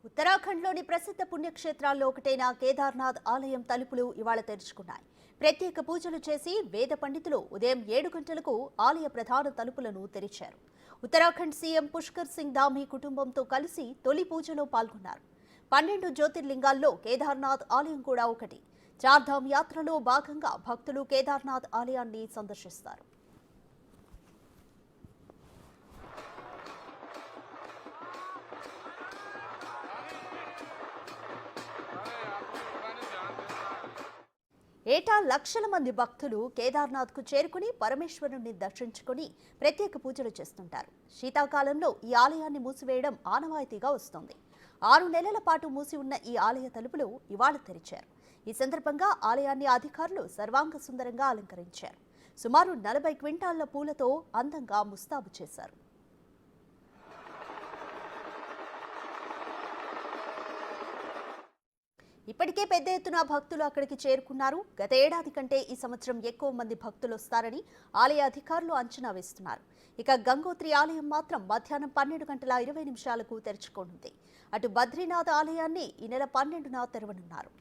ఉత్తరాఖండ్లోని ప్రసిద్ధ పుణ్యక్షేత్రాల్లో ఒకటైన కేదార్నాథ్ ఆలయం తలుపులు ఇవాళ తెరుచుకున్నాయి. ప్రత్యేక పూజలు చేసి వేద పండితులు ఉదయం 7 గంటలకు ఆలయ ప్రధాన తలుపులను తెరిచారు. ఉత్తరాఖండ్ సీఎం పుష్కర్ సింగ్ ధామీ కుటుంబంతో కలిసి తొలి పూజలో పాల్గొన్నారు. 12 జ్యోతిర్లింగాల్లో కేదార్నాథ్ ఆలయం కూడా ఒకటి. చార్ధామ్ యాత్రలో భాగంగా భక్తులు కేదార్నాథ్ ఆలయాన్ని సందర్శిస్తారు. ఏటా లక్షల మంది భక్తులు కేదార్నాథ్కు చేరుకుని పరమేశ్వరుని దర్శించుకుని ప్రత్యేక పూజలు చేస్తుంటారు. శీతాకాలంలో ఈ ఆలయాన్ని మూసివేయడం ఆనవాయితీగా వస్తోంది. 6 నెలల పాటు మూసి ఉన్న ఈ ఆలయ తలుపులు ఇవాళ తెరిచారు. ఈ సందర్భంగా ఆలయాన్ని అధికారులు సర్వాంగ సుందరంగా అలంకరించారు. సుమారు 40 క్వింటాళ్ల పూలతో అందంగా ముస్తాబు చేశారు. ఇప్పటికే పెద్ద ఎత్తున భక్తులు అక్కడికి చేరుకున్నారు. గత ఏడాది కంటే ఈ సంవత్సరం ఎక్కువ మంది భక్తులు వస్తారని ఆలయ అధికారులు అంచనా వేస్తున్నారు. ఇక గంగోత్రి ఆలయం మాత్రం మధ్యాహ్నం 12:20 తెరుచుకోనుంది. అటు బద్రీనాథ్ ఆలయాన్ని ఈ నెల 12న తెరవనున్నారు.